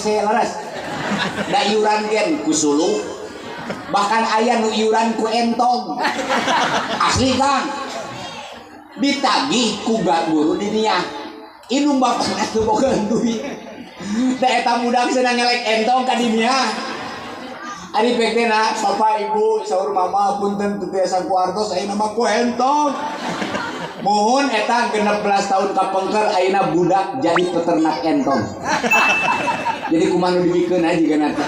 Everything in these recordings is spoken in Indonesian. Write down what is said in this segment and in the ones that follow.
saya laras da iuran gen ku sulu bahkan aya nu iuran ku entong asli Kang ditagih ku guru di dinya inung bapana teu boga duit da eta budak senang ngelek entong ka dinya ari pekena papa ibu saur mama punten teu tiasa ku artos ayeuna mah ku entong mohon eta 16 tahun kapengker ayeuna budak jadi peternak entong jadi kumaha nu dibikeun aja jiga nanti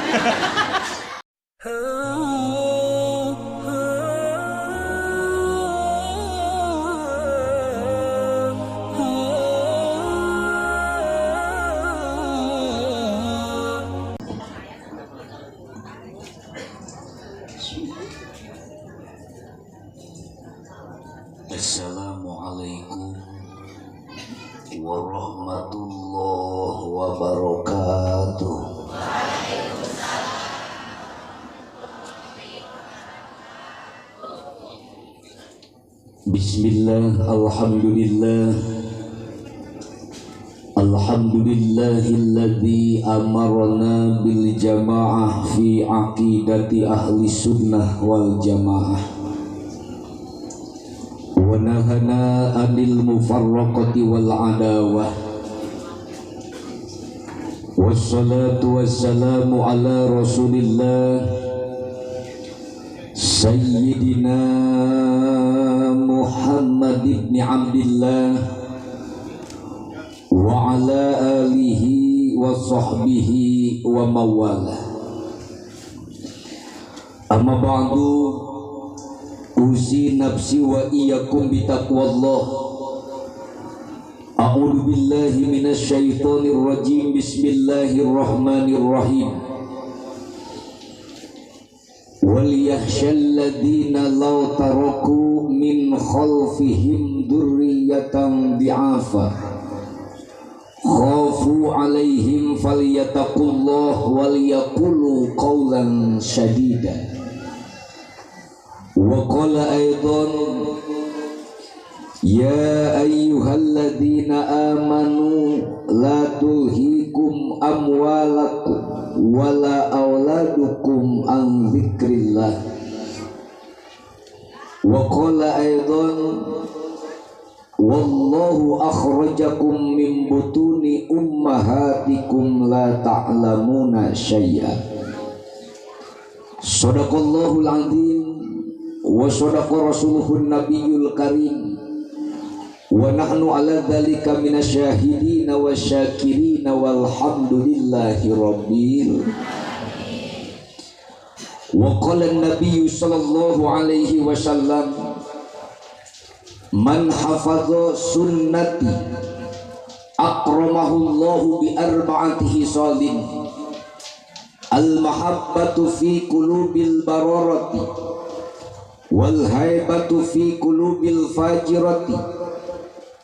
Assalamualaikum warahmatullahi wabarakatuh. Bismillah, alhamdulillah, alhamdulillahilladzi amarna bil jamaah fi aqidati ahli sunnah wal jamaah wa nahana anil mufarraqati wal adawah wassalatu wassalamu ala rasulillah sayyidina Muhammad ibn Abdillah wa ala alihi wa sahbihi wa mawalah amma ba'du usi nafsi wa iyyakum bitaqwallah. A'udzu billahi minasy syaithanir rajim. Bismillahirrahmanirrahim. Wal yakhshal ladzina law taraku min khalfihim dzurriyyatan dhi'afa khafu 'alaihim falyattaqullah wal yaqulu qawlan shadida. Wa qala aidan ya ayyuhalladzina amanu la tulhikum amwalakum wala auladukum an dzikrillah. Wa qala aidan wallahu akhrajakum min butuni ummahatikum la ta'lamuna syai'a. Shadaqallahul azim wa sadaqa rasuluhun nabiyul karim wa nahnu ala dzalika minasyahidin wasyakirin walhamdulillahi rabbil wa qala an-nabiy sallallahu alaihi wasallam man hafadha sunnati akramahullahu bi arba'ati hisalin al mahabbatu fi qulubil bararati wal haibatu fi qulubil fajirati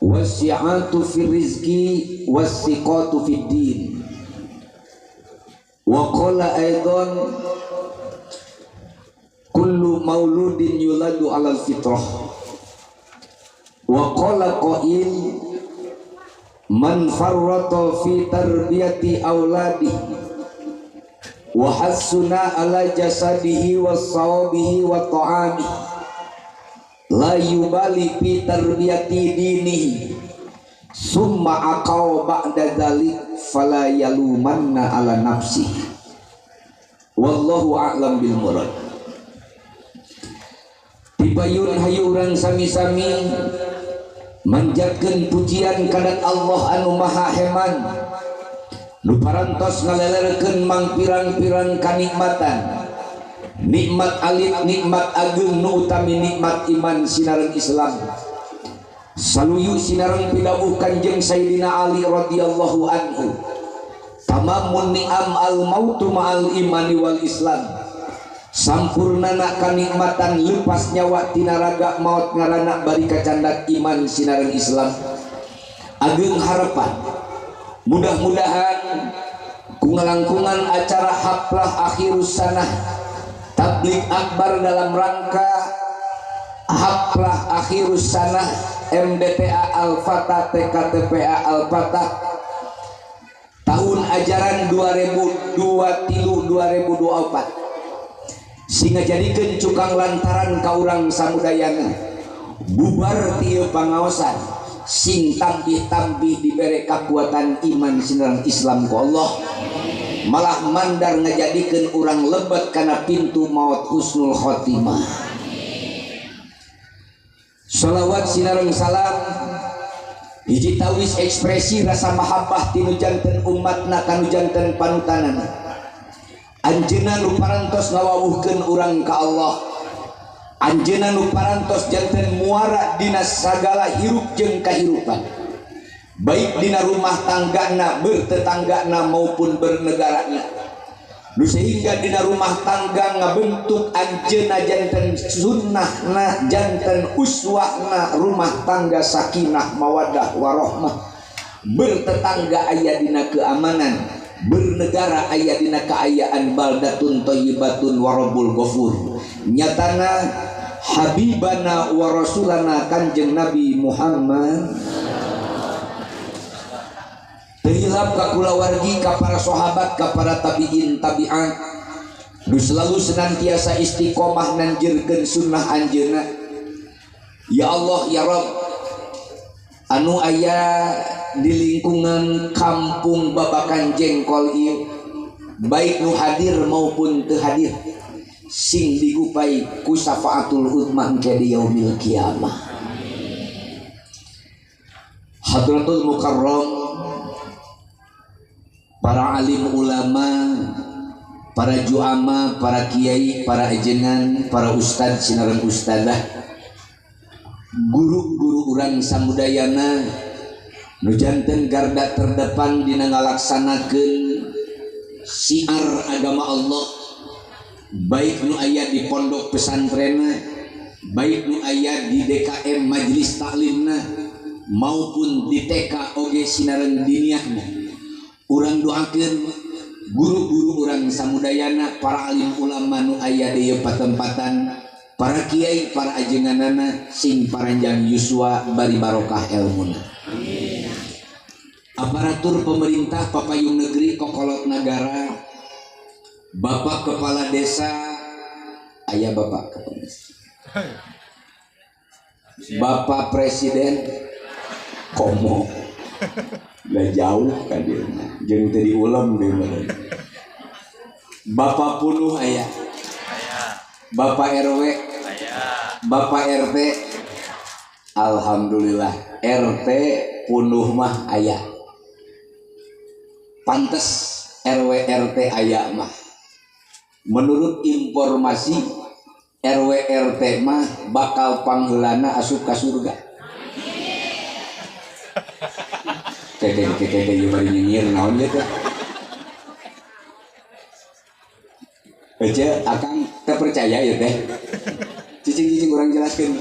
wasi'atu fi rizqi wasiqatu fid din. Wa qala aidan kullu mauludin yuladu 'alal fitrah. Wa qala qail man farrata fi tarbiyati auladihi wa hassuna ala jasadihi wa sawabihi wa ta'amihi la yubali fi tarbiyati dinihi summa aqaw ba'da dzalik fala yalumanna ala nafsihi wallahu a'lam bil murad. Dipayun hayu urang sami-sami manjatkeun pujian kana Allah anu maha heman nu parantos ngalelerkeun mang pirang-pirang kanikmatan, nikmat alit, nikmat agung nu utami nikmat iman sinareng Islam. Saluyu sinareng pidawuh Kanjeng Sayyidina Ali radhiyallahu anhu, tamamun ni'am al mautu ma'al imani wal Islam. Sampurnana kanikmatan lepas nyawa tinaraga maut ngarana bari kacandak iman sinareng Islam. Agung harapan mudah-mudahan kungalangkungan acara haflah akhirus sanah tabligh akbar dalam rangka haflah akhirus sanah MDTA Al-Fatah TKTPA Al-Fatah tahun ajaran 2023-2024 sehingga jadikan cukang lantaran ka urang samudayana bubar tieu pangaosan sing tambih-tambih dibere kakuatan iman sineran Islam ku Allah malah mandar ngajadikeun urang lebet kana pintu maut husnul khotimah. Shalawat sinareng salam hiji tawis ekspresi rasa mahabbah tinu janten umatna kanu janten panutanana. Anjeunna nu parantos ngawawuhkeun urang ka Allah. Anjeunna nu parantos janten muara dina sagala hirup jeung kahirupan. Baik dina rumah tanggana, bertetanggana maupun bernegarana. Nu sehingga dina rumah tangga ngabentuk anjeunna janten sunnahna, janten uswahna rumah tangga sakinah mawaddah warahmah. Bertetangga aya dina keamanan, bernegara aya dina kaayaan baldatun thayyibatun warabbul ghafur. Nyatana habibana wa rasulana Kanjeng Nabi Muhammad terhilap ka kulawargi, ka para sahabat, ka para tabiin tabi'at nu selalu senantiasa istiqomah nanjeurkeun sunnah anjeunna. Ya Allah ya Rabb, anu aya di lingkungan kampung Babakan Jengkol ieu baik nu hadir maupun teu hadir sing digupai ku syafaatul uzma engke di yaumil kiamah. Hadratul Mukarram, para alim ulama, para juama, para kiai, para ajengan, para ustad sinareng ustadah, guru-guru urang samudayana nu janten garda terdepan dina ngalaksanakeun syiar agama Allah, baik nu aya di pondok pesantrenna, baik nu aya di DKM majelis taklimna maupun di TK oge sinareng diniahna. Urang doakeun guru-guru urang samudayana, para alim ulama nu aya di ieu patempatan, para kiai, para ajenganana sing paranjang yuswa bari barokah elmuna. Aparatur pemerintah papayung negeri kokolot negara, Bapak Kepala Desa, aya Bapak Kepala Desa, Bapak Presiden, komo gak jauh kan dia jeung teu diulam deui mah. Bapak Puluh aya, Bapak RW aya, Bapak RT, alhamdulillah RT Puluh mah aya. Pantes RW RT aya mah. Menurut informasi RW RT mah bakal pangheulana asup ka surga. Keke ieu bari nyinyir naon ieu teh. Ece akang teu percaya ya teh. Cicing-cicing urang jelaskeun.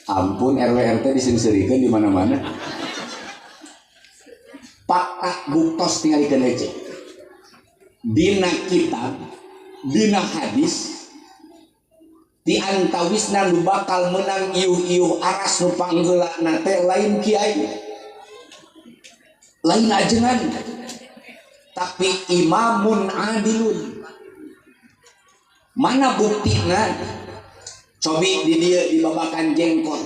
Ampun RW RT disengseureikeun di mana-mana. Fakta buktos tingalikeun ece. Dina kitab, dina hadis di antawisna nu bakal menang iuh-iuh aras nu panggeulana teh lain kiai, lain ajengan, tapi imamun adilun. Mana buktina? Cobi di dia di Babakan Jengkol,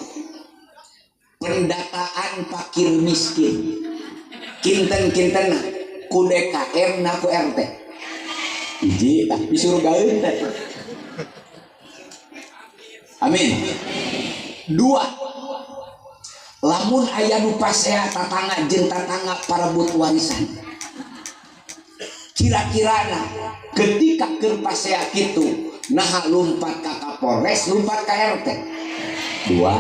pendataan fakir miskin kinten-kinten ku DKM na ku RT hiji tapi surgaeun teh. Amin. Dua, lamun aya nu pasea tatangga jeung tatangga parebut warisan, kira-kirana ketika keur pasea kitu naha lumpat ka Kapolres, lumpat ka RT. Dua,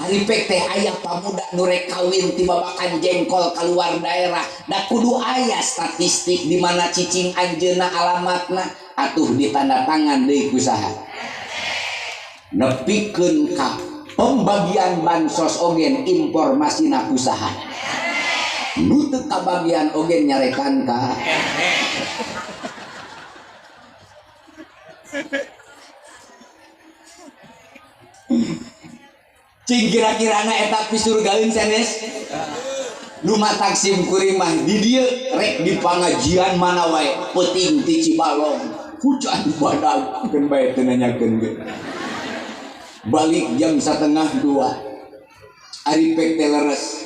ari pek teh aya pamuda nu rek kawin ti Babakan Jengkol keluar daerah, da kudu aya statistik di mana cicing anjeunna alamatna atuh ditanda tangan deui ku saha. Nepikeun ka pembagian bansos ogen informasina ku saha. Nu teu kabagian ogen nyarekan ka cing kira-kirana eta pisurgaeun sanes. Lumatak sim kuring mah di dieu rek di pangajian mana wae peuting ti Cibalong hujan badag keun bae teu nanyakeun ge. Balik jam 1:30 ari pek teh leres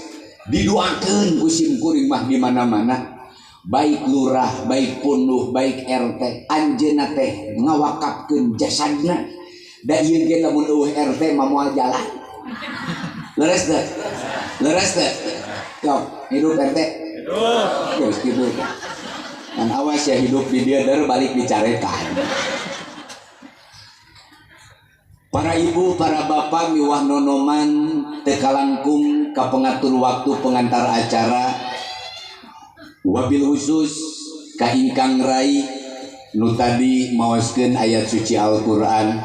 didoakeun ku sim kuring mah di mana-mana baik lurah baik punduh baik RT anjeunna teh ngawakafkeun jasadna da ieu ge lamun eueuh RT mah moal jalan leres teh Yok, hidup RT hidup terus gitu kan awas ya hidup di dia der balik dicarekan. Para ibu, para bapak, miwah nonoman tekalangkung ka pengatur waktu pengantar acara wabil khusus ka ingkang rai nu tadi maoskeun ayat suci Al-Qur'an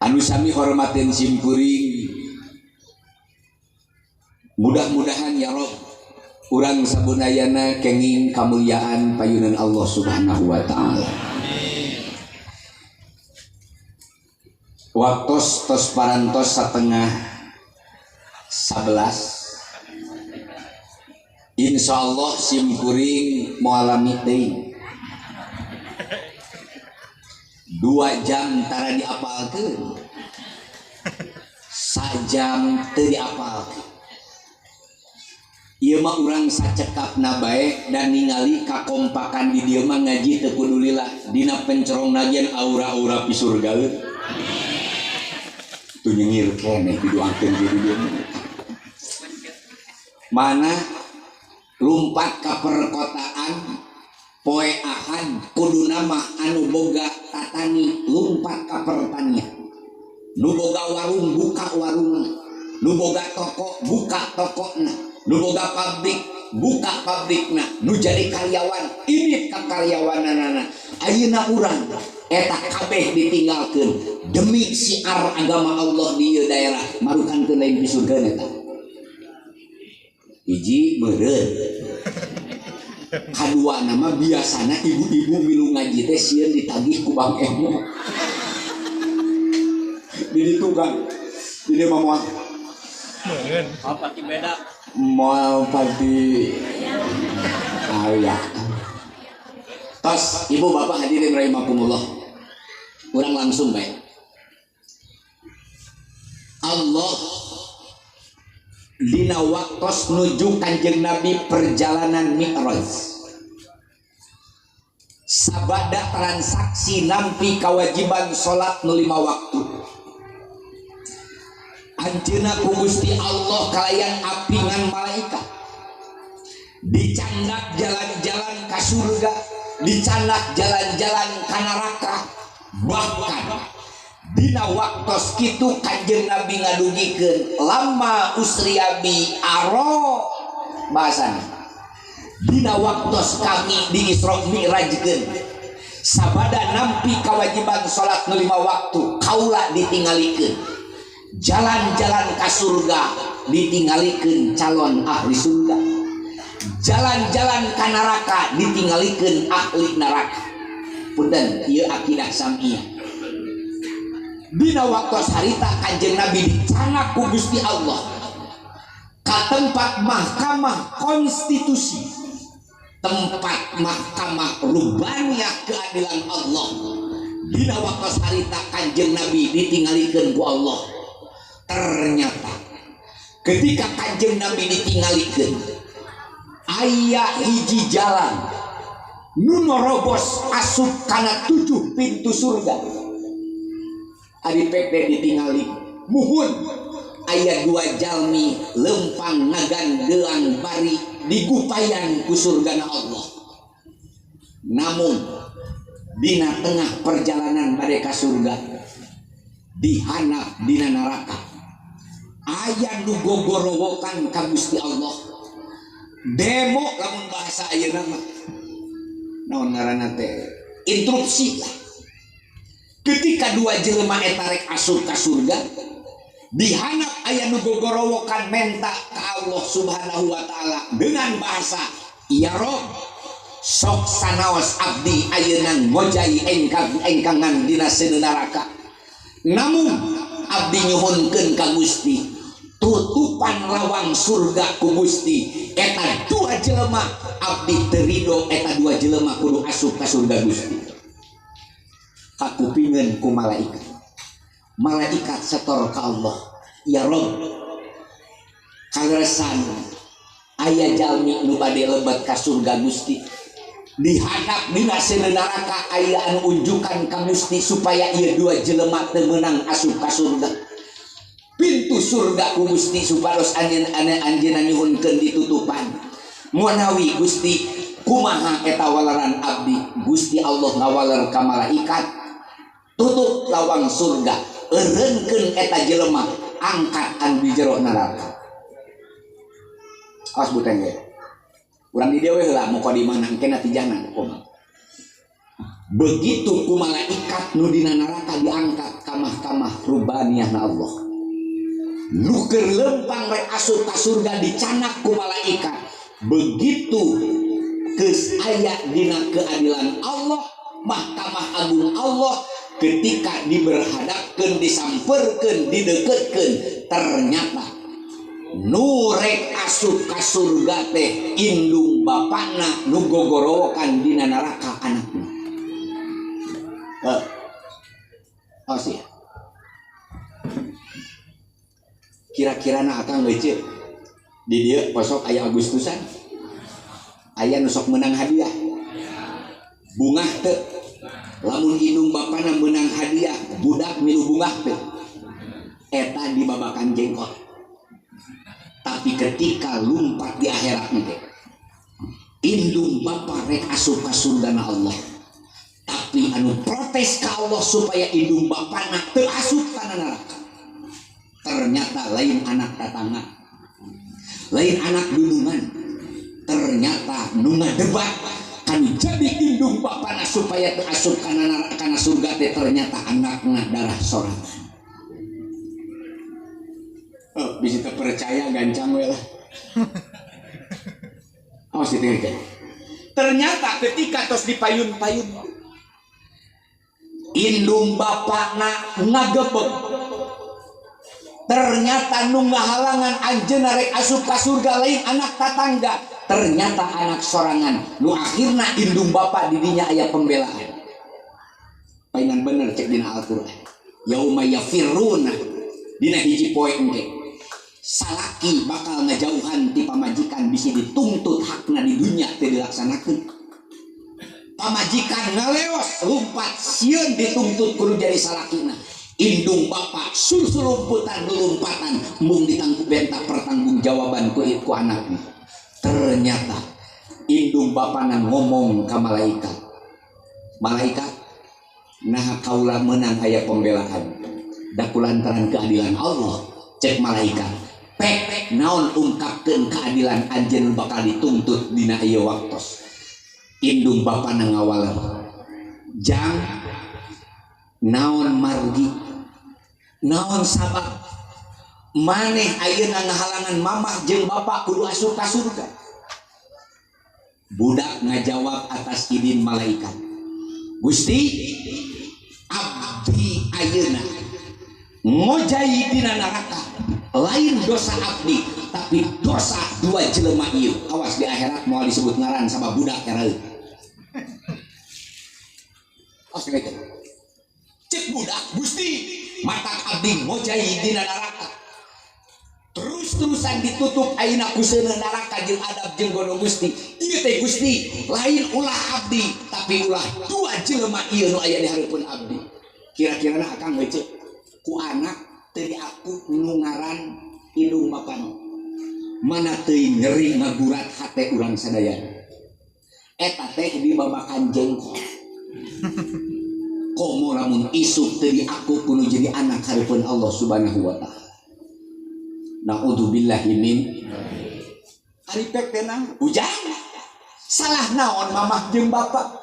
anu sami hormatin simkuring. Mudah-mudahan ya Rob urang sabunayana kenging kamuliaan payunan Allah Subhanahu wa taala. Waktos tos parantos 10:11 insyaallah sim kuring moalami teuing 2 jam tara diapalkeun sajam teu diapalkeun. Ieu mah urang sacekapna bae dan ningali kakompakan di dieu mah ngaji teu kudu lila dina pencerong nagian aura-aura pi surgaeun. Tu nyengir keneh didoakeun di dieu. Mana lumpat ka perkotaan poe Ahad kuduna mah anu boga tatani lumpat ka pertanian. Nu boga warung buka warungna, nu boga toko buka tokona, nu boga pabrik buka pabrikna, nu jadi karyawan ini ka karyawananana. Ayeuna urang eta kabeh ditinggalkeun demi siar agama Allah di ieu daerah marukankeun lain di surga eta. Hiji meureun. Kadua nama biasana ibu-ibu milu ngaji teh sieun ditagih ku Bang Emo. Di tukang. Di dia mah meungeun. Apa ti beda? Moal pati aya. Tos ibu bapak hadirin rahimakumullah. Urang langsung bae. Allah dina waktos nuju Kanjeng Nabi perjalanan Mi'raj sabada transaksi nampi kewajiban salat nu 5 waktu anjeunna ku Gusti Allah kalayan apingan malaikat dicandak jalan-jalan ka surga dicandak jalan-jalan ka neraka bahkan dina waktos kitu Kanjeng Nabi ngadugikeun lama usriabi aro bahasana dina waktos kami di Isra Mi'rajkeun sabada nampi kewajiban salat nu 5 waktu kaula ditinggalikeun jalan-jalan ka surga ditinggalikeun calon ahli surga jalan-jalan ka neraka ditinggalikeun ahli neraka. Punten ieu akidah samiyah. Dina waktu harita Kanjeng Nabi dicanak ku Gusti Allah ka tempat mahkamah konstitusi, tempat mahkamah rubaniyah keadilan Allah. Dina waktu harita Kanjeng Nabi ditinggalikeun ku Allah. Ternyata ketika Kanjeng Nabi ditinggalikeun aya hiji jalan nu norobos asup kana 7 pintu surga. Ari pete ditingali muhun aya 2 jalmi lempang ngagandeuang bari digupayan ku surgana Allah. Namun dina tengah perjalanan bade ka surga dihanap dina neraka aya nu gogorowokan ka Gusti Allah. Demo lamun bahasa ayeuna mah naon ngaranna teh interupsi lah. Ketika 2 jelema eta rek asup ka surga dihanap aya nu gogorowokan menta ka Allah Subhanahu wa taala dengan bahasa ya Rob sok sanaos abdi ayeuna ngojai engkangan dina seuneu neraka. Namun abdi nyuhunkeun ka Gusti tutupan lawang surga ku Gusti eta dua jelema abdi terido eta dua jelema kudu asup ka surga Gusti. Kakupingeun ku malaikat setor ka Allah, ya Rob kaleresan aya jalmi nu bade lebat ka surga Gusti, dihadap dina seuneu neraka aya anu unjukan ka Gusti supaya ieu dua jelema teu meunang asup ka surga. Pintu surga ku Gusti supados anjeunna nyuhunkeun ditutupan. Muanawi Gusti kumaha eta walaran abdi, Gusti Allah ngawaler ka malaikat tutup lawang surga, eureunkeun eta jelema angkat anu di jero neraka. Awas buteng ge. Urang di dieu we heula muqaddimah nangkena tijana kumaha. Begitu ku malaikat nu dina neraka diangkat ka mahkamah rubaniyahna Allah. Nu keur lempang rek asup ka surga dicanak ku malaikat. Begitu geus aya dina keadilan Allah, mahkamah agung Allah, ketika diberhadapkeun, disampeurkeun, dideukeutkeun, ternyata nu rek asup ka surga teh indung bapana nu gogorowokan dina neraka anakna. Oh sih. Kira-kira na akang ngeuceut di dieu posok aya Agustusan aya nu sok menang hadiah bunga teu lamun indung bapana menang hadiah budak milu bunga teu eta dibabakan jengkot. Tapi ketika lumpat di akhirat teh indung bapa rek asup ka surgana Allah, tapi anu protes ka Allah supaya indung bapana teu asup kana neraka. Ternyata lain anak tatangga, lain anak dulungan, ternyata nu ngadebat kanu jadi indung bapana supaya teu asup kana surga teh ternyata anakna darah sorangan. Oh, bisa terpercaya gancang we lah. Oh, si teh. Ternyata ketika tos dipayun-payun indung bapana ngagebeg. Ternyata nu ngahalangan anjeunna rek asup ka surga lain anak tatangga, ternyata anak sorangan. Nu akhirna indung bapa di dinya aya pembelaan. Paingan bener cek dina Al-Qur'an. Yauma yafirruna dina hiji poe engke. Salaki bakal ngajauhan ti pamajikan bisi dituntut hakna di dunya teu dilaksanakeun. Pamajikan ngaleos lumpat sieun dituntut kudu jadi salakina. Indung bapa sulumputan lumpatan mung ditanggung benta pertanggungjawaban ku anaknya. Ternyata indung bapa nang ngomong ka malaikat, malaikat nah kaula menang aya pembelaan da kulantaran keadilan Allah. Cek malaikat pek naon ungkapkeun keadilan anjeun bakal dituntut dina ieu waktos. Indung bapa nang ngawaler jang naon margi naon sabab maneh ayeuna ngahalangan mamah jeung bapak kudu asup ka surga. Budak ngajawab atas izin malaikat, Gusti abdi ayeuna ngojai dina neraka lain dosa abdi tapi dosa dua jelema ieu. Awas di akhirat moal disebut ngaran sabab budak kareueut. Awas gitu. Cek budak, Gusti matak abdi ngojai dina neraka terus-terusan ditutup ayeuna ku seueur neraka jeung adab jeung gono Gusti. Ieu teh Gusti lain ulah abdi tapi ulah dua jelema ieu nu aya di hareupeun abdi. Kira-kira akang ngeuceut ku anak teu diaku nu ngaran indung bapana mana teuing nyeri ngagurat hate urang sadaya eta teh dibabakan jengkol. Komo lamun isuk teu diaku kudu jadi anak hareupeun Allah Subhanahu wa taala. Naudzubillahi min ari pek tenang ujang salah naon mamah jeung bapak.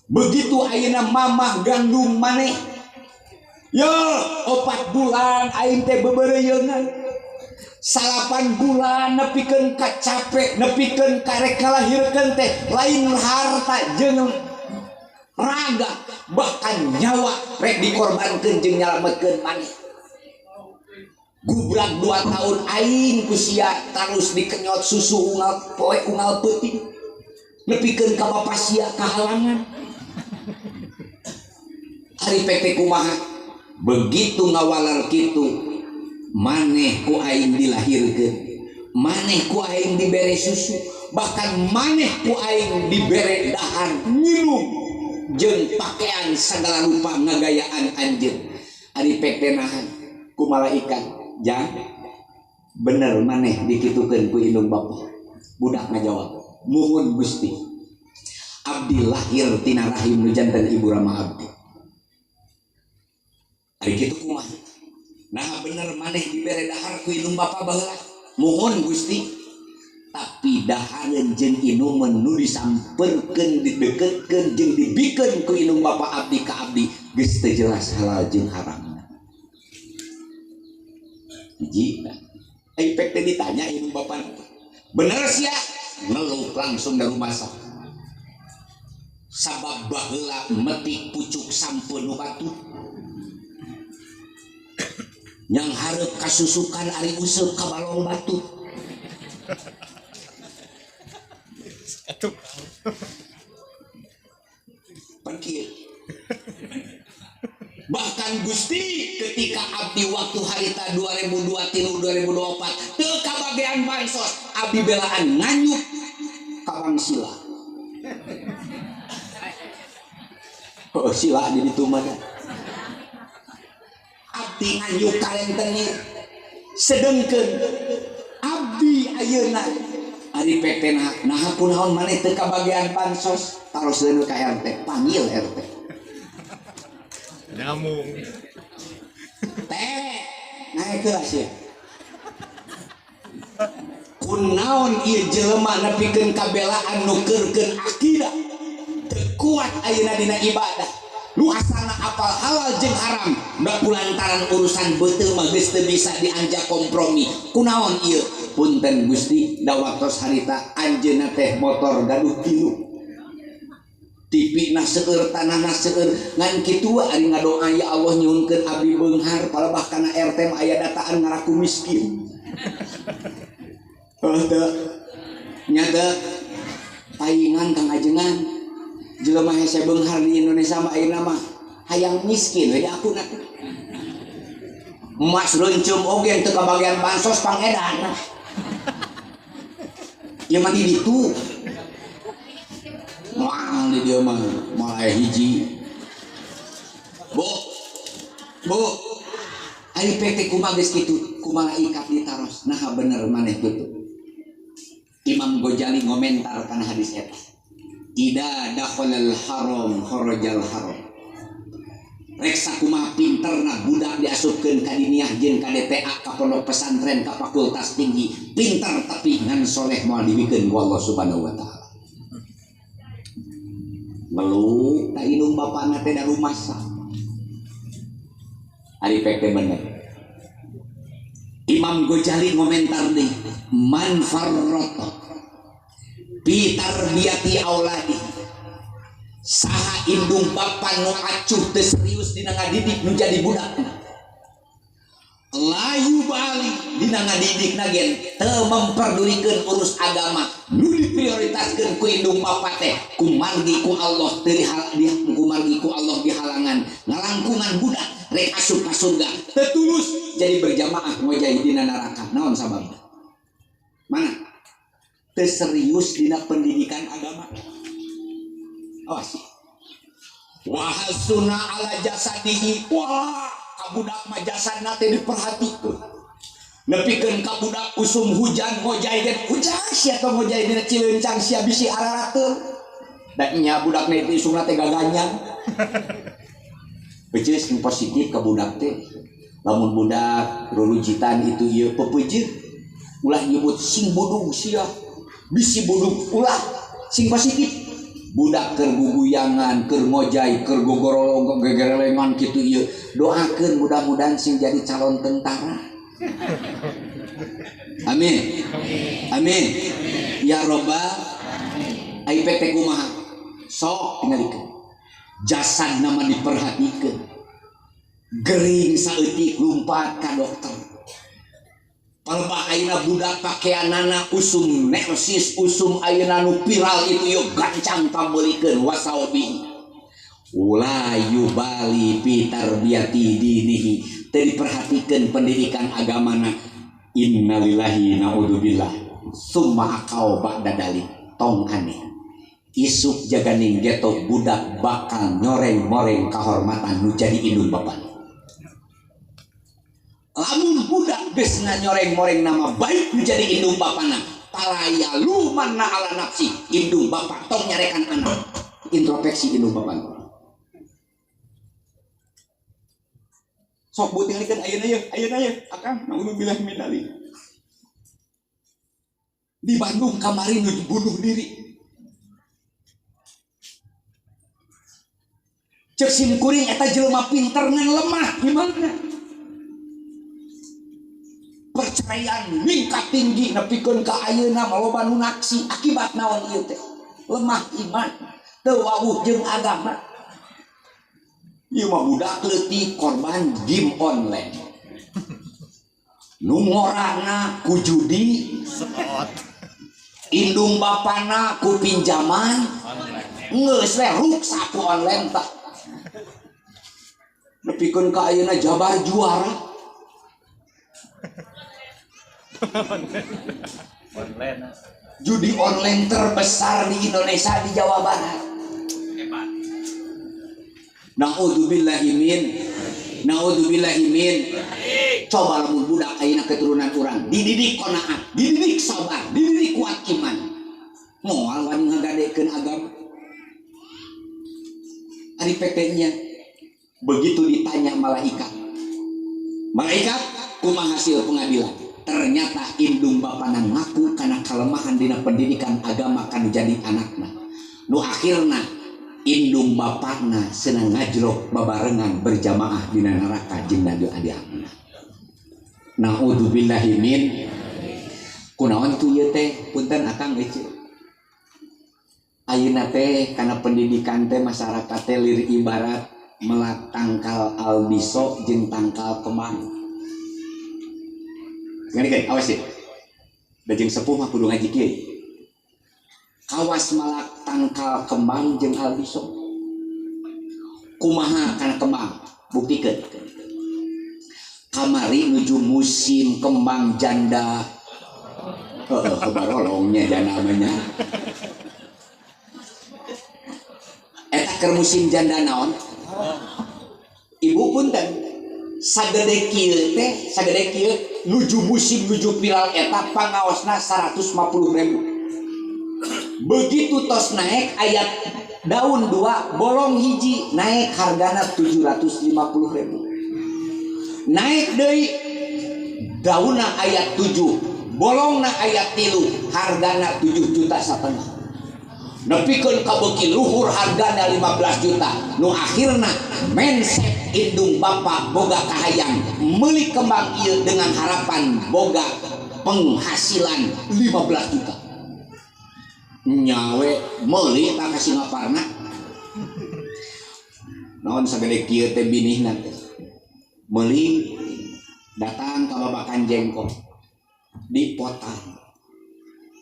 Begitu ayeuna mamah gandung maneh yo 4 bulan aing teh bebeureuyeungan 8 bulan nepikeun ka capek nepikeun karek kalahirkeun teh lain harta jeung raga bahkan nyawa rek dikorbankeun jeung nyalametkeun maneh. gubrak 2 tahun aing ku sia terus dikenyot susu ungal peuting nepikeun ka bapa sia kahalangan. Ari PT kumaha begitu ngawalar kitu maneh ku aing dilahirkeun, maneh ku aing dibere susu, bahkan maneh ku aing dibere dahar minum jeung pakaian segala rupa ngagayaan anjeun. Ari PT nahan ku malaikat, "Jang, bener maneh dikitukeun ku indung bapa?" Budak ngajawab, "Muhun Gusti. Abdi lahir tina rahim nu janten ibu rama abdi." Ari kitu kumaha? Nah bener maneh dibere dahar ku indung bapa baheula. Muhun Gusti. Tapi dahareun jeung inuman nu disamperkeun dideketkeun jeung dibikeun ku indung bapa abdi ka abdi geus teu jelas halal jeung haram. Hiji, efek teh ditanya indung bapa, bener sia ngeluh langsung dari masak. Sabab baheula metik pucuk sampeun nu batu. Yang hareup kasusukan ari useup ka balong batu. Pergi. Bahkan Gusti ketika abdi waktu harita 2023-2024 teu kabagean bansos abdi belaan nganyuk ka Bang Sila. Oh sila di ditu mah. Abdi nganyuk kalentenir sedengkeun abdi ayeuna ari PT nah kunaon maneh teu kabagean bansos taroskeun ka RT, panggil RT. Nyamung. Teh naik kelas ya. Kunaon ieu jelema nepikeun kabelaan nu keurkeun akidah teu kuat ayeuna dina ibadah. Nu asalna apal halal jeung haram, da kulantaran urusan beuteul mah geus teu bisa dianja kompromi. Kunaon ieu? Punten Gusti, da waktos harita anjeunna teh motor gaduh 3. TV-na seueur, tanahna seueur, ngan kitu ari ngadoa ya Allah nyuhunkeun abdi beunghar palebah kana RT mah aya dataan ngaraku miskin. Teu nyata paingan kang ajengan jelema hese beunghar di Indonesia mah ayeuna mah hayang miskin we akuna. Mas reuncum oge teu kabagian bansos pangedan. Ya mah di ditu. Moal di dia mah mulai hiji. Bu. Ari PT kumaha geus kitu, ku malaikat ditaros. Nah bener maneh kitu. Imam Ghazali ngomentar kana hadis eta. Ida dakhalal haram kharajal haram. Rek sakumaha pinterna budak diasupkeun ka diniah jeung ka DTA ka pondok pesantren ka fakultas tinggi, pinter tapi ngan soleh moal dibikeun ku Allah Subhanahu wa taala. Melu ta indung bapana teh da rumasa. Ari pek teh bener. Imam Ghazali ngomentar deui, man farrata fi tarbiyati auladi. Saha indung bapa nu acuh teu serius dina ngadidik nu jadi budakna. Layu bali dina ngadidikna gen teu memperdulikeun urus agama nu diprioritaskeun ku indung bapa teh kumargi ku Allah kumargi ku Allah di halangan ngalangkungan budak rek asup ka surga teu tulus jadi berjamaah ngojai dina neraka. Naon sababna? Mana? Teu serius dina pendidikan agama. Awas. Wa hasuna ala jasadihi. Wah, kabudak mah jasadna teh diperhatikeun. Nepikeun ka budak usum hujan ngojai gen hujan sia teh ngojai dina cileuncang sia bisi ararateun. Da nya budakna teh isungna teh gaganyan. Bejeus nu positif ka budak teh. Lamun budak rulujitan itu ieu pepeujeuh. Ulah nyebut sing bodong sia. Bisi bodong ulah sing positif. Budak keur guguyangan, keur ngojai, keur gogorolong, gegerelengan kitu ieu. Doakeun mudah-mudahan sing jadi calon tentara. Amin. Amin. Ya Rabbal ai PT kumaha? Sok tingalikeun. Jasadna mah diperhatikeun. Gering saeutik lumpat ka dokter. palebah ayeuna budak pakaianana usum neosis usum ayeuna nu viral itu yuk gancang pambelikeun wasawabi ulayu bali pitar biati dinihi teu diperhatikeun pendidikan agamana innalillahi naudzubillah summa akau ba'da dalik tong aneh isuk jaganing geto budak bakal nyoreng-moreng kahormatan nu jadi indung bapak. Lamun budak geus nyoreng-moreng nama baik nu jadi indung bapana palaya lumanna ala nafsi indung bapak tong nyarekan anak introspeksi indung bapak. Sok buat tinggalkan ayeuna ye akang naudzubillah min dzalik. Di Bandung kamari nu bunuh diri. Cek sim kuring eta jelema pinter ngan lemah gimana? Perceraian ningkat tinggi nepikeun ka ayeuna maloba nu naksi akibat naon ieu teh? Lemah iman, teu wawuh jeung agama. Ieu mah budak leutik korban game online. Nu ngorana ku judi, indung bapana ku pinjaman, geus we ruksa ku online tah. Nepikeun ka ayeuna Jabar juara. Judi online terbesar di Indonesia di Jawa Barat. Naudzubillahi min. Coba lamun budak ayeuna keturunan urang dididik qanaat, dididik sabar, dididik kuat iman. Moal wani ngagadekeun agama. Ari PT-nya begitu ditanya malaikat kumaha hasil pengadilan ternyata indung bapana ngaku karena kelemahan dina pendidikan agama kan jadi anakna nu akhirna indung bapana senang ngajrok babarengan berjamaah dina neraka jeung nadu adiakna. Naudzubillahi min kunaon tu ieu teh punten akang ece ayeuna teh kana pendidikan teh masyarakat teh lir ibarat melak tangkal albiso jeung tangkal kemang. Ngarikeun awas ya. Da jeung sepuh mah kudu ngaji kieu. Kawas melak tangkal kemang jeung albiso. Kumaha kana kembang? Buktikeun. Kamari nuju musim kembang janda. Kebarolongnya janda namanya. Eta keur musim janda naon? Ibu punten sagede kieu nuju musim nuju viral eta pangaosna 150.000. Begitu tos naik ayat daun 2 bolong hiji naik hargana 750.000. Naik deui daunna ayat 7 bolongna ayat 3 hargana 7,5 juta. Nepikeun ka beuki luhur hargana 15 juta. Nu akhirna mensep indung bapa boga kahayang meuli kembang ieu dengan harapan boga penghasilan 15 juta. Nyawe meuli tak kasih ngaparna. Naon sagede kieu teh binihna teh. Meuli datang ka babakan jengkol di potang.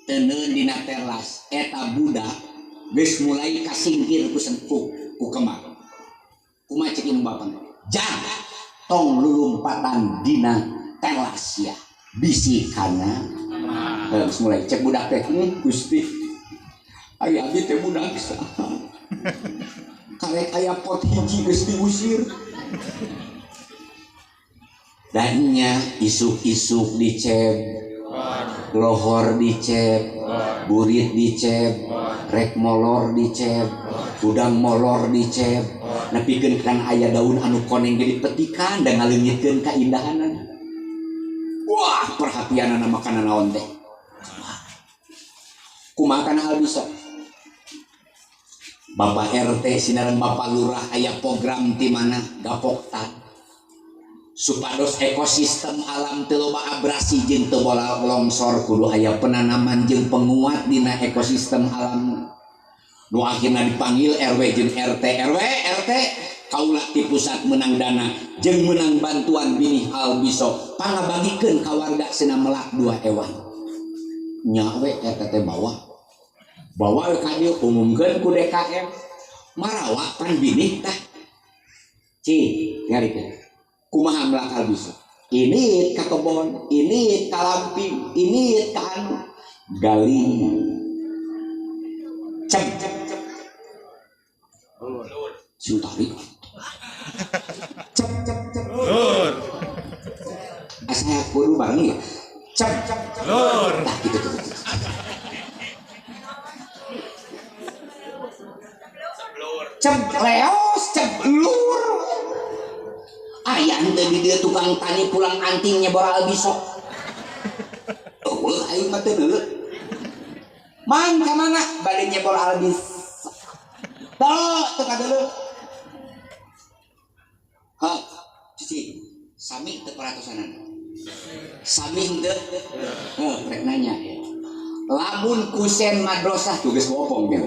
Teuneun dina teras eta budak geus mulai kasingkir ku sengkuk ku kemang. Kumaha cek indung bapak? Jaga tong lulumpatan dina teras ya. Bisikana. Geus mulai cek budak teh, Gusti. Ari abdi teh budak saha? Karek aya pot hiji geus diusir. Dannya isuk-isuk dicep, lohor dicep, burit dicep, rek molor dicep, udang molor dicep, nepikeun kan aya daun anu koneng ge dipetikan dan ngaleungitkeun kaindahanan. Wah, perhatianana makanan naon teh. Kumaha kana hal bisa? Bapak RT sinaran Bapak Lurah aya program ti mana gapoktan. Supados ekosistem alam teu loba abrasi jeung teu bola longsor kudu aya penanaman jeung penguat dina ekosistem alam. Nu akhirna dipanggil RW jeung RT. RW, RT kaula ti pusat menang dana jeung menang bantuan bini Albiso pangabagikeun ka warga cenah melak 2 ewan nya we eta teh bawa ka dieu umumkeun ku DKM marawa pan bini tah cing ngarikeun kumaha melak Albiso ini ka kebon ini ka lamping ini ka anu gali cep sing tarik cep lur asa kudu bareng ya cep lur nah gitu cep leos cep lur aya henteu di dieu tukang tani pulang anting nyebor Albiso eueuh aing mah teu deuleu man ka mana bade nyebor Albiso teu ka deuleu ha cici sami teu peratusanan sami henteu rek nanya ya lamun kusen madrasah tuh geus ngopong ya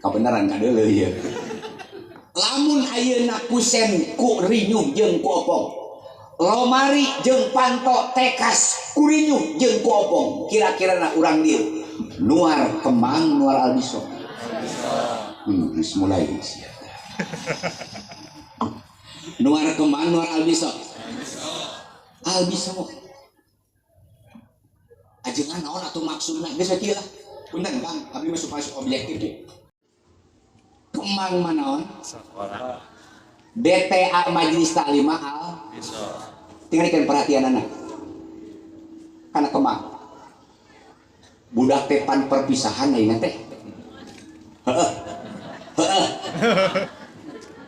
kabeneran ka deuleu ieu lamun ayeuna kusen ku rinyuh jeung ku opong lomari jeung panto tekas ku rinyuh jeung ku opong kira-kirana urang dieu nuar kembang nuar Albiso geus mulai nuar kembang nuar Albiso ajengan naon atuh maksudna geus we kieu lah punten Kang abdi mah supaya objektif deh kembang manaon sekolah DTA Majelis Taklim Al tinggal ikan perhatian anak karena kembang budak tepan perpisahan ya ingat teh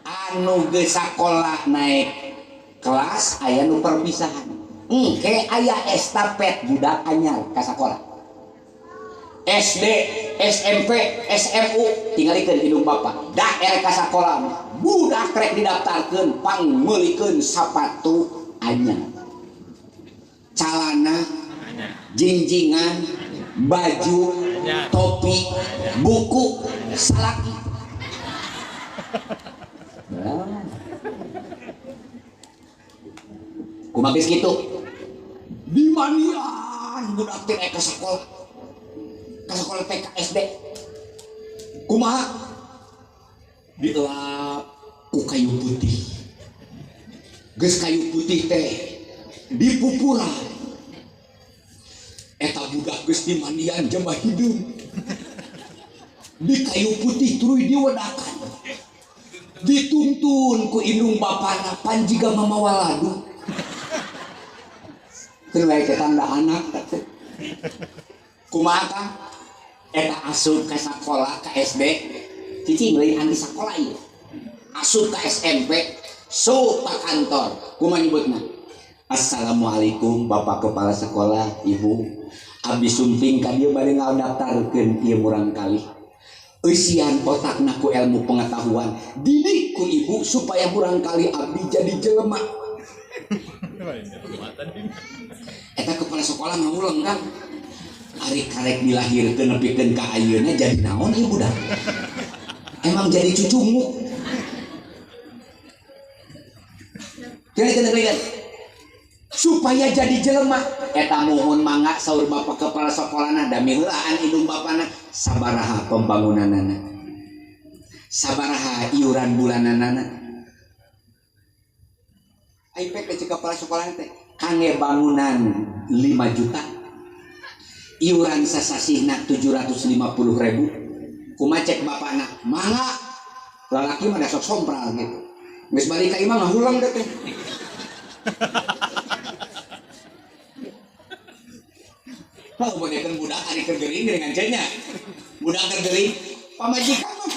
anu geus sakola naik kelas aya nu perpisahan engke aya estafet budak anyar ka sakola SD, SMP, SMU tinggalikeun indung bapak daerah ka sakola budak rek didaftarkeun pangmeulikeun sapatu anyar calana jinjingan baju topi buku salaki kumaha geus kitu di manian budak teh ka sakola TK SD kumaha dilap ku kayu putih geus kayu putih teh dipupuran eta budak geus dimandian jembah hidung di kayu putih tuluy diwedakan dituntun ku indung bapana panjiga mamawa ladu teu lae tanda anak kumaha Kang eta asup ka sakola ka SD cicing lain andi sakola ieu asup ka SMP sup ka kantor kumaha nyebutna assalamualaikum bapak kepala sekolah ibu abdi sumping ka dieu bade ngadaftarkeun ieu murang kali eusian otakna ku ilmu pengetahuan didik ku ibu supaya murang kali abdi jadi jelema eta kepala sekolah ngawulang Kang ari karek dilahirkeun nepikeun ka ayeuna jadi naon ieu budak emang jadi cucumu kira-kira supaya jadi jelema eta mohon mangga saur bapak kepala sekolahna da miheulaan indung bapana sabaraha pembangunanana sabaraha iuran bulananana aipek ke kepala sekolah teh kangge bangunan 5 juta iuran sasasihna 750.000 kumaha cek bapana mangga lalaki mah da sok sompral gitu geus balik ka imah ngahulang deh teh Nah, kemudian budak hari kergering dengan cenya budak kergering pamajikan mah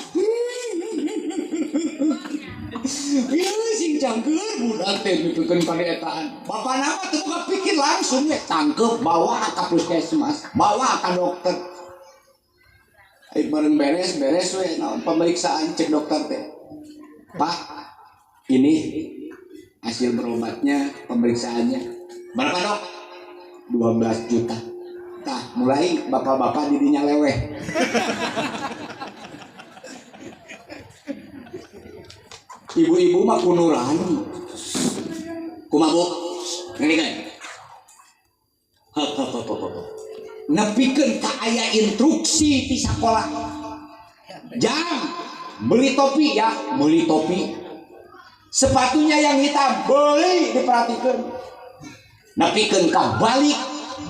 iya sing cangkeur budak teh nutukeun ka etaan bapak nama teu boga pikir langsung we tangkep bawa ka puskesmas bawa ka dokter bareng beres we naon pemeriksaan cek dokter teh Pak ini hasil berobatnya pemeriksaannya berapa dok 12 juta nah mulai bapak-bapak didinya leweh ibu-ibu mah kunuran kumaha ngene kan nepikeun ka aya instruksi di sekolah jangan beli topi ya beli topi sepatunya yang hitam beli diperhatikan nepikeun ka balik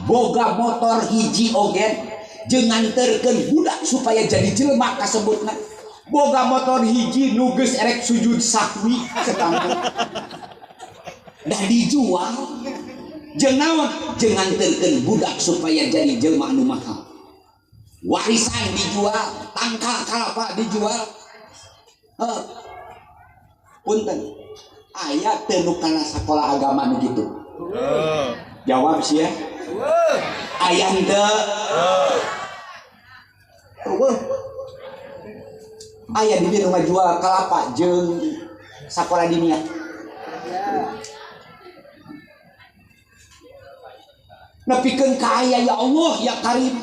boga motor hiji ogen jeung nganterkeun budak supaya jadi jelema kasebutna boga motor hiji nu geus erek sujud sahwi setangkul dah dijual jeung naon jeung nganterkeun budak supaya jadi jelema anu mahal warisan dijual tangkal kalapa dijual punten aya teu nu kana sakola agama nu kitu jawab sih ya aya henteu aya di dieu ngajual kalapa jeung sakola dinia nepikeun ka aya ya Allah ya Karim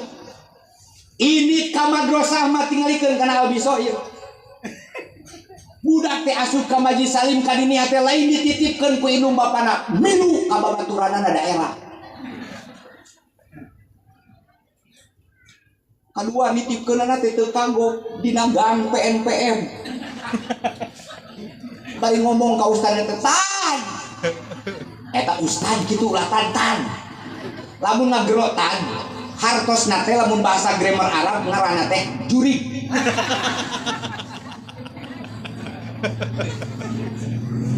ini ka madrasah mah tingalikeun kana abiso ieu budak teh asup ka Majlis Salim ka dinia teh lain dititipkeun ku indung bapana milu ka babaturanana daerah kadua nitipkeunana teh teu kanggo dina gang PNPM bari ngomong ka ustaz teh tan eta ustaz kitu ulah tan lamun ngagerotan hartosna teh lamun bahasa grammar Arab ngaranna teh jurig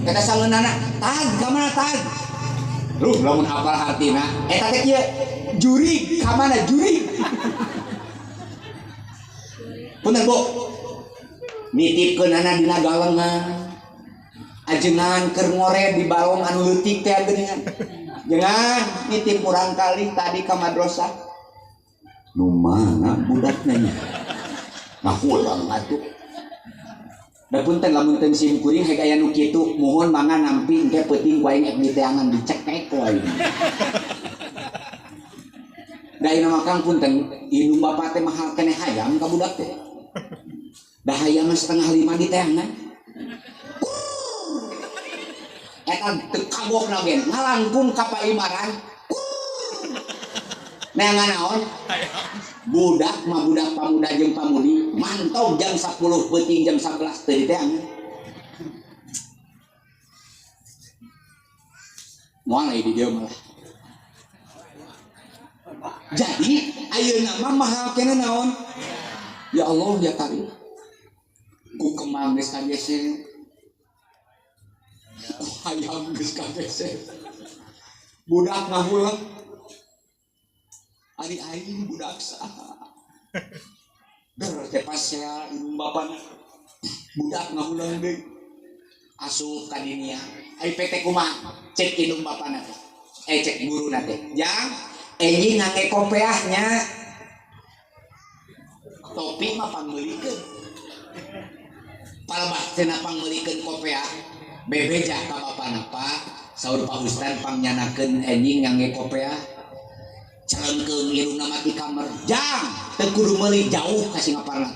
eta sangeunana tag ka mana tag lu lamun apal hartina eta teh kieu jurig ka mana jurig punten Bu nitipkeunana dina galengan ajengan keur ngore di balong anu leutik teh geuningan jangan nitip kurang kali tadi ka madrasah nu mana budakna nya ngahulang atuh da punten lamun teu sim kuring hek aya nu kitu mohon mangga nampi engke peuting ku aing diteangan dicekek ku aing da ina makang punten indung bapa teh mahal keneh hayam ka budak teh da hayam 4:30 diteangan eta teu kagokna gen ngalangkung ka paimaran neangan naon budak mah budak pamuda jeung pamudi mantau jam 10 peuting jam 11 teu diteangan moal di dieu mah jadi ayeuna mah mahal keneh naon ya Allah ya Karim ku kemang geus kageser hayam geus kageser budak ngahulang ari aing budak saha ger teh pas saya indung bapana budak ngahulang deui asup ka dinia ai PT kumaha cek indung bapana cek guruna teh jang enjing ngangge kopiahnya topi mah pangmeulikeun palebah cenah pangmeulikeun kopiah bebeja ka bapana Pak saur Pak Ustad pangyanakeun enjing ngangge kopiah calengkeung irungna mati kamar jang teu kudu meuli jauh ka Singaparna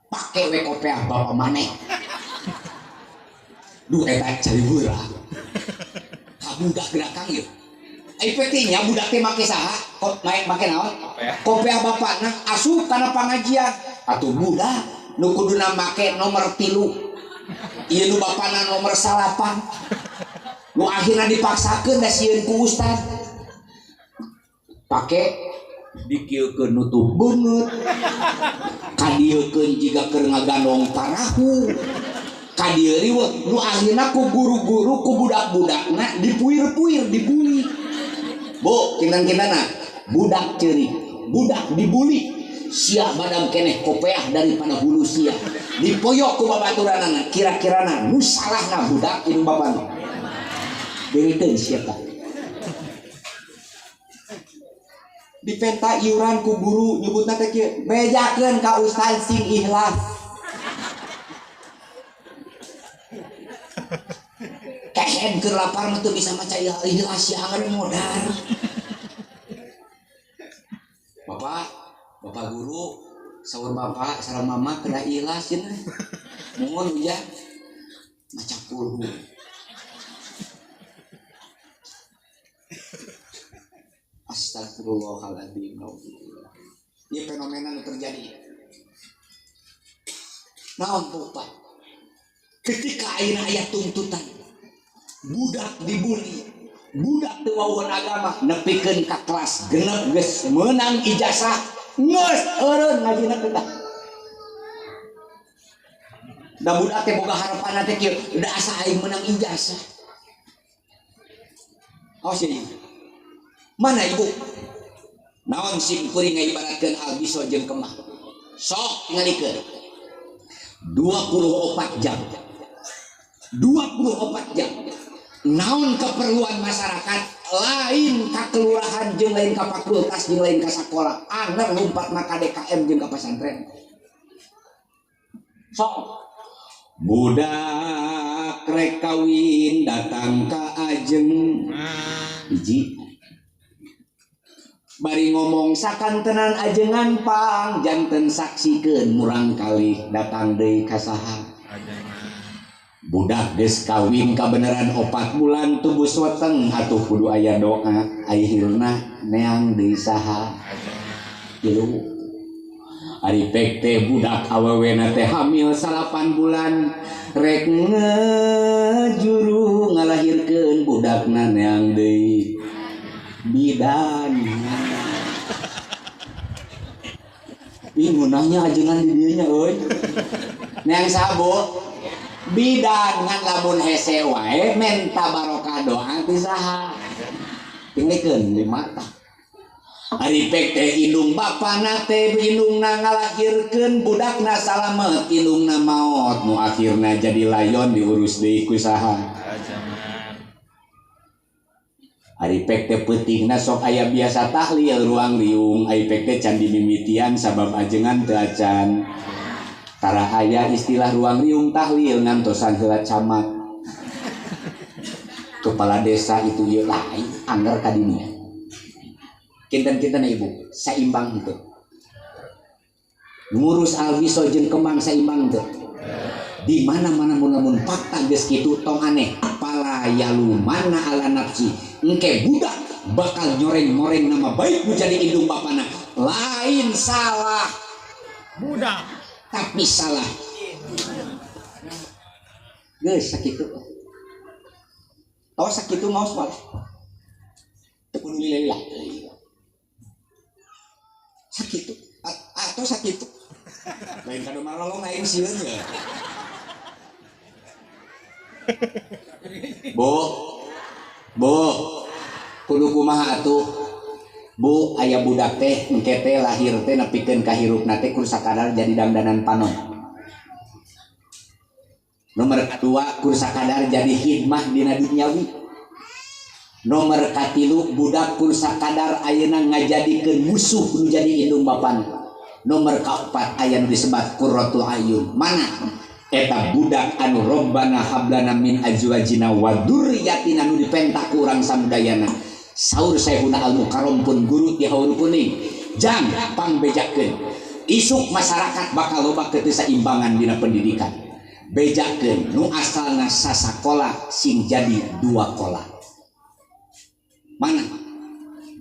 pake we kopiah bapa maneh duh eta cari beurah ka budak gerakang yeuh efeknya budak teh make saha make naon kopiah bapana asup kana pangajian atuh budak nu kuduna make nomor 3 ieu nu bapana nomor 8 nu akhirna dipaksakeun da sieun ku ustad pake dikieukeun nutup beungeut kadiekeun jiga keur ngagandong parahu kadieu riweuh nu akhirna ku guru-guru ku budak-budakna dipuir-puir dibuli Bu kindan-kindana budak ceurik budak dibuli sia badam keneh kopeah daripada hulu sia dipoyok ku babaturanana kira-kirana nu salahna budak indung bapana beureuteun sia tah dipenta iuran ku guru nyebutna teh kieu bejakeun ka ustaz sing ikhlas kehen keur lapar mah teu bisa maca ikhlas sia anggar modar Bapak guru saur bapak sareng mama kada ikhlas cenah mohon ya maca 10. Astagfirullahaladzim. Ini fenomena yang terjadi. Naon Pak? Ketika ayat tuntutan, budak dibully, budak teu wawuhan agama, nepikeun ka kelas genep geus menang ijazah, geus eureun ngajina kedah. Da budak teh boga harapan teh kieu, da asa aing menang ijazah. Awas ya ibu. Mana ibu? Naon sim kuring ngaibaratkeun albiso jeung kemah. Sok tingalikeun. 24 jam. 24 jam. Naon keperluan masyarakat lain ka kelurahan jeung lain ka fakultas jeung lain ka sakola. Anger lompat maka DKM jeung ka pesantren. Sok budak rek kawin datang ka ajeng hiji bari ngomong sakantenan ajengan pang janten saksikeun murang kali datang deui ka saha budak geus kawin kabeneran 4 bulan tubus weteng atuh kudu aya doa akhirna neang deui saha tilu ari pek teh budak awewena teh hamil 8 bulan rek ngejuru ngalahirkeun budakna neang deui bidan. Bingung nanya ajengan di dieu nya euy. Neang sabu bidan ngan lamun hese wae menta barokah doa ti saha. Tinggalikeun di mata. Ari pek teh indung bapana teh indungna ngalahirkeun budakna salamet indungna maot nu akhirna jadi layon diurus deui ku saha. Ari pek teh peutingna sok aya biasa tahlil ruang riung ari pek teh can dimimitian sabab ajengan teu acan tara aya istilah ruang riung tahlil ngantosan heula camat kepala desa itu ye lain anggar ka dinya kinten-kinten ibu saimbang henteu ngurus albiso jeung kemang saimbang teu di mana-mana mun fakta geus kitu tong aneh pala yalumana ala nafsi engke budak bakal nyoreng-moreng nama baik nu jadi indung bapana lain salah budak tapi salah geus sakitu tahu sakitu maos wae teu kudu lillah sakitu atau sakitu lain kado malolong lain sieun ya Bu, kudu kumaha atuh? Bu, aya budak teh engke teh lahir teh nepikeun ka hirupna teh kudu sakadar jadi dangdanan panon. Nomor kedua kudu sakadar jadi khidmah dina duniawi. Nomor katilu budak kudu sakadar ayeuna ngajadikeun musuh nu jadi indung bapana. Nomor kaopat aya nu disebat qurratul ayun. Mana? Eta budak anu robbana hablana min azwajina wa dzurriyyatina nu dipentak ku urang samudayana saur Syekhuna Al-Mukarram pun guru ti Haur Kuning jang pangbejakeun isuk masyarakat bakal loba ketesaimbangan dina pendidikan bejakeun nu asalna sasakola sing jadi 2 kola mana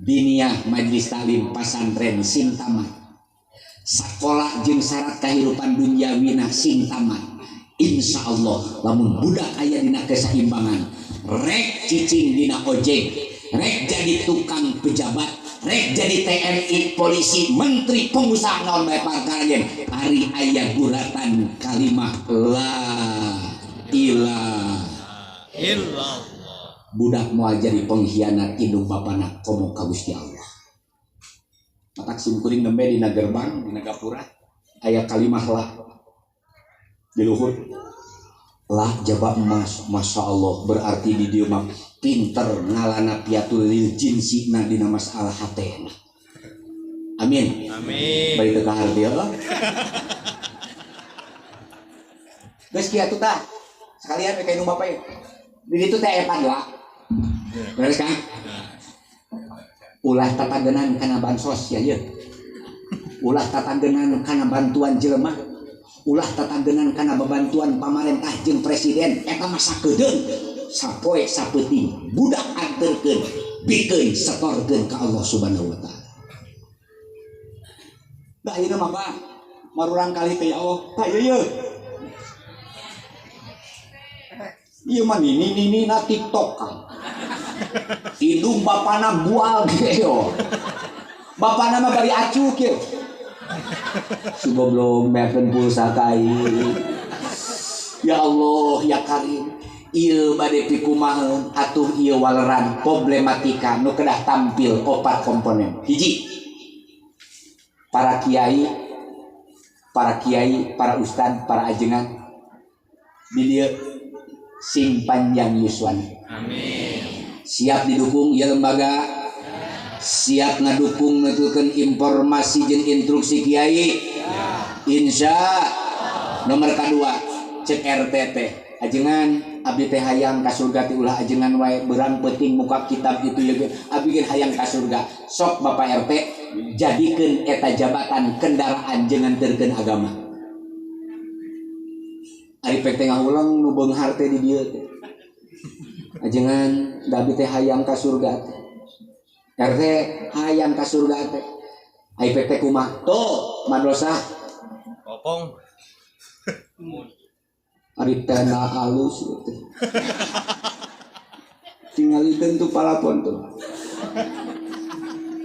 diniyah majlis taklim pasantren sing tamat sakola jeung syarat kahirupan dunyawina sing tamat. Insya Allah lamun budak aya dina keseimbangan rek cicing dina ojek rek jadi tukang pejabat rek jadi TNI polisi menteri pengusaha naon bae parkarjen ari aya guratan kalimah la ilaha illallah budak moal jadi pengkhianat indung bapana komo ka Gusti Allah matak sim kuring nembe dina gerbang dina gapura aya kalimah la di luhur lah jaba emas masya Allah berarti di dia mah pinter ngalana piatul lil jinsina dina masalah hatena amin amin baik teu kahar dia lah geus kieu atuh tah sekalian we ka indung bapak di ditu teh epan lah beres kan ulah tatagenan kana bansos ya ieu ulah tatagenan kana bantuan jelema ulah tatagenan kana babantuan pamarentah jeung presiden eta mah sakedeung sapoe sapeuting budak anterkeun bikeun setorkeun ka Allah Subhanahu wa taala. Da ieu mah Pak marurang kali teh ya Allah. Tah ieu ieu mah nini na TikTok kan. Indung bapana bual geo. Bapana mah bari acuk ye. Sugoblok mekeun pulsa kai. Ya Allah ya Karim. Ieu bade pikumaheun atuh ieu waleran problematika nu kedah tampil 4 komponen. Hiji, para kiai, para ustad, para ajengan di dieu sing panjang yuswan. Amin. Siap didukung ieu lembaga, siap ngadukung nutukeun informasi jeung instruksi kiai. Insya nomor kedua cek RTT ajengan abdi teh hayang ka surga ti ulah ajengan wae beurang penting muka kitab itu ya abdi geus hayang ka surga sok Bapak RT jadikeun eta jabatan kendaraan jeung nganterkeun agama. Ari pek teh ngahulang nu beunghar teh di dieu teh ajengan da abdi teh hayang ka surga teh RT hayang ka surga teh ai pek teh kumaha tuh madrasah popong ari tena halus teh tingalikeun tu palapon tuh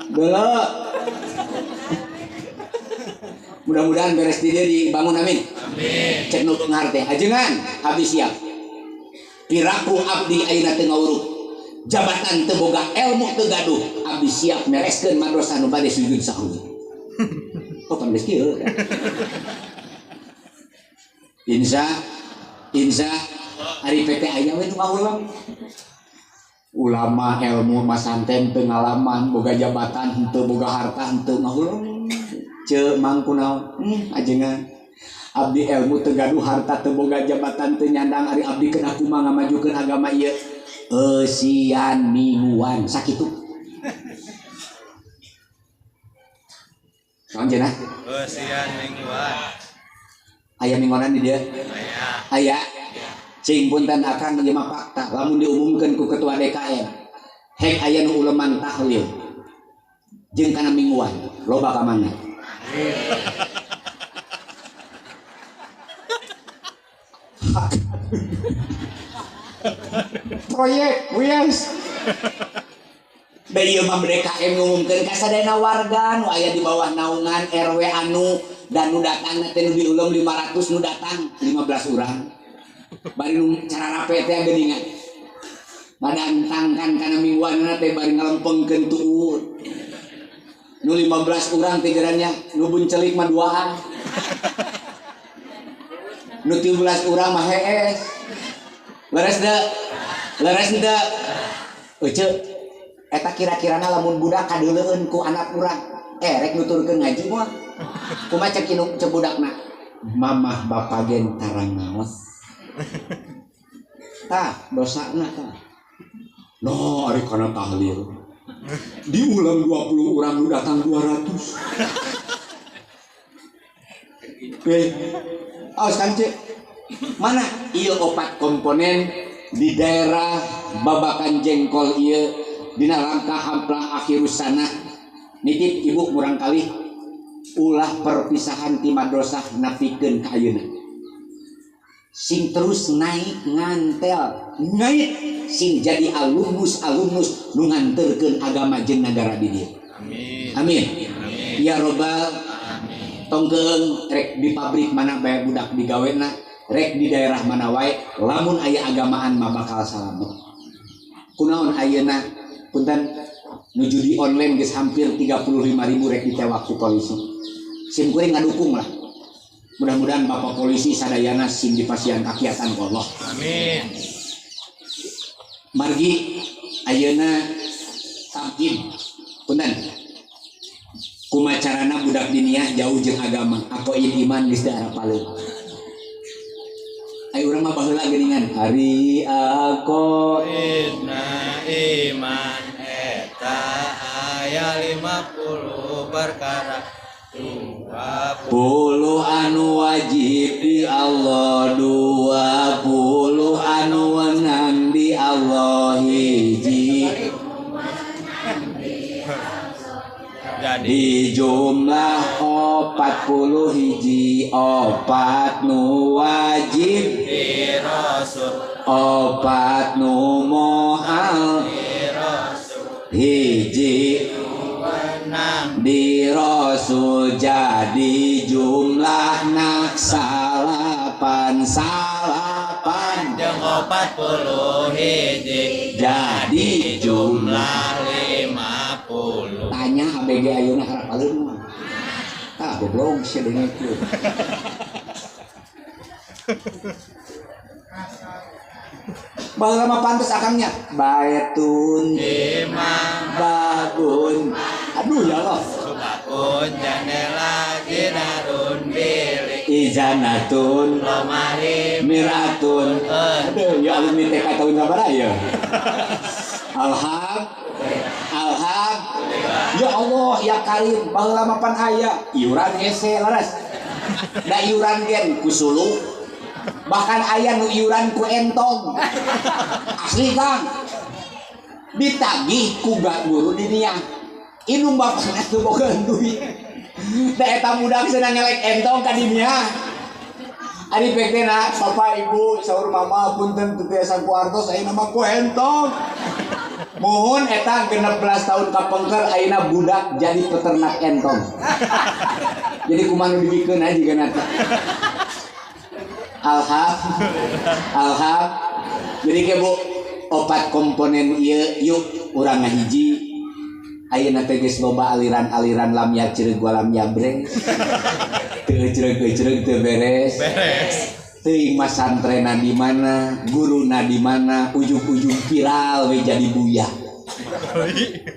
geuleuh mudah-mudahan beres di dieu dibangun amin cek nu beunghar teh ajengan abdi siap piraku abdi ayeuna teu ngawuruk jabatan teu boga ilmu teu gaduh abdi siap mereskeun madrasah nu bade sujud sahwi pan geus kieu Insya hari PT aya we nu ngahulang ulama ilmu masanten pengalaman boga jabatan henteu boga harta henteu ngahulang ce mangkunaon ajengan abdi ilmu teu gaduh harta teu boga jabatan teu nyandang ari abdi kedah kumaha ngamajukeun agama ieu eusian mingguan sakitu naon cenah eusian mingguan aya mingguanan di dieu aya cing punten akan ieu mah fakta lamun diumumkeun ku ketua DKM hek aya nu uleman tahlil jeung kana mingguan loba ka mana proyek wias da ieu mah DKM ngumumkeun ka sadayana warga nu aya di bawah naungan RW anu dan nu datang teh nu diulum 500 nu datang 15 urang bari nu cara rape teh geuningan badantangkan kana mingguanna teh bari ngalempengkeun tuut nu 15 urang teh gerannya nu buncelik mah duaan nu 17 urang mah hees leres deu euceuk eta kira-kirana lamun budak kadeuleun ku anak urang rek nuturkeun ngaji moal kumaha cek indung cek budakna mamah bapa gen tarang ngaos tah dosana tah no ari kana tahlil diulang 20 urang nu datang 200 aos kance mana ieu 4 komponen di daerah babakan jengkol ieu dina rangka hamplah akhirus sana nitip ibu murang kali ulah perpisahan ti madrasah napikeun ka ayeuna sing terus naik ngantel naik sing jadi alumnus nu nganterkeun agama jeung nagara di dieu amin ya robbal tongkeung rek di pabrik mana bae budak digawena rek di daerah mana wae lamun aya agamaan mah bakal salamet kunaon ayeuna punten nu judi online geus hampir 35.000 rek ditewak ku polisi sim kuring ngadukung lah mudah-mudahan Bapak polisi sadayana sim dipasihan kakiatan ku Allah amin margi ayeuna tamkin punten kumaha carana budak diniyah jauh jeung agama aqoid iman geus diarapaleun ai urang mah baheula geuningan hari aqoidna iman eta aya 50 perkara Tuhan 20 anu wajib di Allah, 20 anu wenang di Allah, hiji di jumlah 40 hiji, 4 nu wajib di Rasul, 4 nu mohal hiji di Rasul, jadi jumlahna salapan jeung 40 hiji, jadi jumlah 50. Tanya ABG ayeuna harap alun mah. Ah, goblok sih dengan itu. Baheula mah pantes akangnya. Baitun imam babun. Aduh ya Allah. Subakun jandela jinarun bilik Izanatun lomari miratun. Aduh ya alumni TK tahun sabaraha ya. Ya Allah ya Karim, baheula mah pan aya iuran hese laras. Da iuran gen ku sulu. Bahkan aya nu iuran ku entong. Asli Kang. Ditagih ku guru di dinya. Inung bapana teu boga duit. Da eta budak senang ngelek entong ka dinya. Ari pekna papa ibu saur mama punten teu tiasa ku artos ayeuna mah ku entong. Mohon eta 16 tahun kapengker ayeuna budak jadi peternak entong. Jadi kumaha nu dibikeun aja jiga nata. Alham. Jadi ke Bu, 4 komponen ieu yuk urang ngahiji. Ayeuna teh geus loba aliran-aliran lam ya cereug walam yabreng. Teu cereug teu beres. Teuing mas santrena di mana, guruna di mana, ujung-ujung viral we jadi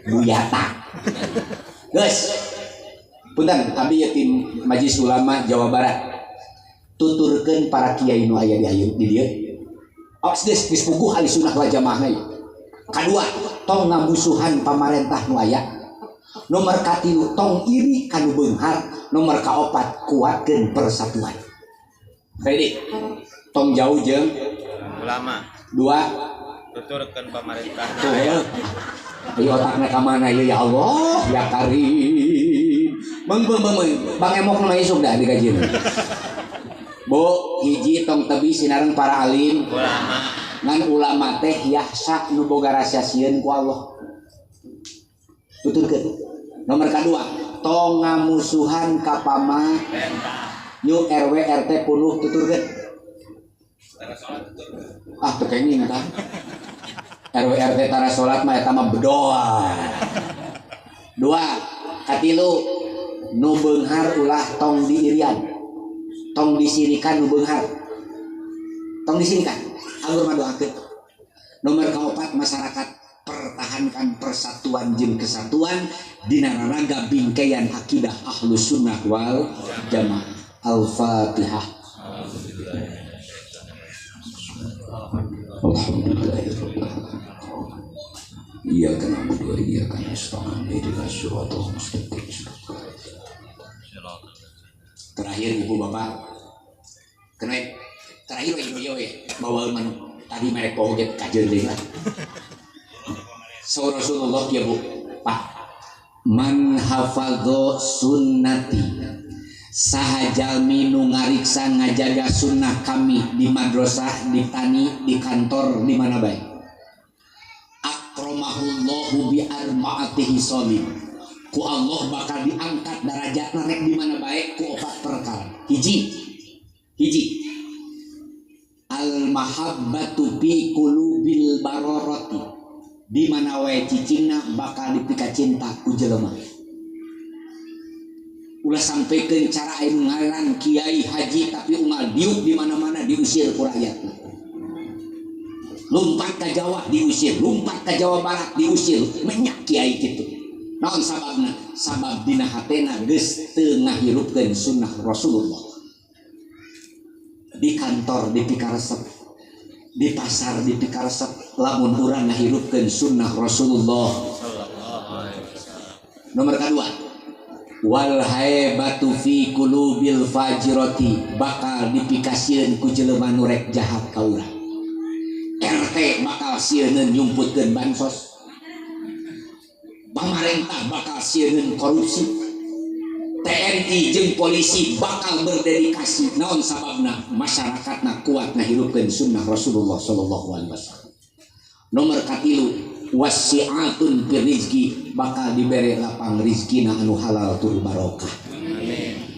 buyata. Geus. Punten, abdi yatim Majelis Ulama Jawa Barat. Tuturkeun para kiai nu aya di dieu. Awas geus puguh ahli sunnah wal jamaah ieu. Kadua, tong ngamusuhan pamarentah nu aya. Nomor katilu tong iri kanu beunghar. Nomor kaopat kuatkeun persatuan. Ready? Tong jauh jeung ulama. 2 tuturkeun pamarentah. Tuh ya. Ayo otakna ka mana ya Allah ya Karim. Bang emok nu isuk dah digajieun. Bu, hiji tong tebi sinareng para alim Ulama. ngan ulama teh yahsa nu boga rahasia sieun ku Allah. Tuturkeun. Nomor kedua, tong ngamusuhan ka pamarentah. Nyu RW RT puluh tuturkeun. Ah teu kenging kan. RW RT tara salat mah eta mah berdoa. 2 katilu nu beunghar ulah tong diirian. Tong disirikan nu beunghar. Tong disirikan. Alur mah doakeun. Nomor kaopat masyarakat pertahankan persatuan jeung kesatuan dina raraga bingkaian akidah Ahlus Sunnah wal Jamaah. Al-Fatihah. Alhamdulillahirabbil alamin. Iyyaka na'budu wa iyyaka nasta'in. Ihdinas siratal mustaqim. Terakhir Ibu Bapak. Kenapa? Terakhir ibu ya. Bawa man tadi merek poget kajeun deui lah. Saur Rasulullah ya Bu. Pak. Man hafadho sunnati. Sahajalmi nu ngariksa ngajaga sunnah kami di madrasah, di tani, di kantor, di mana baik. Akramahullahu bi arba'atihi shalim. Ku Allah bakal diangkat derajatna rek di mana baik ku 4 perkara. Hiji. Al mahabbatu fi qulubil bararati. Di mana wae cicingna bakal dipika cinta ku jelema. Ulah sampaikan cara aing ngaran kiai haji tapi unggal diuk di mana-mana diusir ku rakyat. Lompat ke Jawa diusir, lompat ke Jawa Barat diusir, menyak kiai kitu. Naon sababna? Sabab dina hatena geus teu ngahirupkeun sunnah Rasulullah. Di kantor dipikaresep, di pasar dipikaresep, lamun urang ngahirupkeun sunnah Rasulullah. Nomor kedua, wal haibatu fi qulubil fajirati bakal dipikasieun ku jelema nu rek jahat ka urang. RT bakal sieun nyumputkeun bansos, pamarentah bakal sieun korupsi, TNI jeung polisi bakal berdedikasi naon sababna masyarakatna kuat ngahirupkeun sunnah Rasulullah sallallahu alaihi wasallam. Nomor katilu wasi'atun fir rizki bakal diberi lapang rizkina anu halal tur barokah.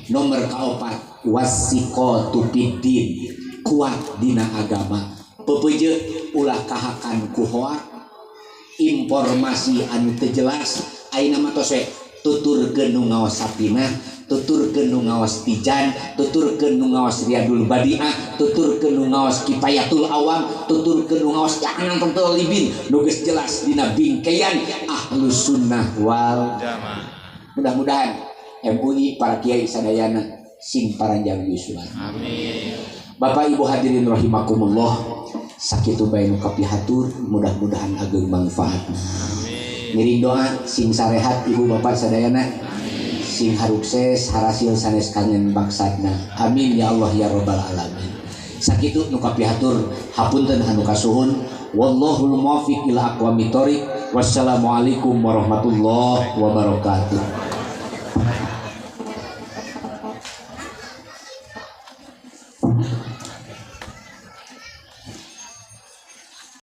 Nomor kaopat wasiqatu fiddin kuat dina agama. Pepeje ulah kahakan ku hoak informasi anu teu jelas ayeuna mah tos we tuturkeun nu ngaos sapina, tuturkeun nu ngaos tijan, tuturkeun nu ngaos riyadul badiah, tuturkeun nu ngaos kifayatul awam, tuturkeun nu ngaos ja'anan talibin nu geus jelas dina bingkaian ahlus sunnah wal jamaah. Mudah-mudahan MUI para kiai sadayana sing paranjang yuswan. Amin. Bapak Ibu hadirin rahimakumullah, sakitu bae nu kapihatur mudah-mudahan ageng manfaatna. Amin. Ngiring doa sing sarehat ibu bapak sadayana. Amin. Sing harukses harasil sanes kangen baksadna. Amin ya Allah ya rabbal alamin. Sakitu nu kapihatur hapunten anu kasuhun. Wallahul muwaffiq ila aqwamit thoriq. Wassalamualaikum warahmatullahi wabarakatuh.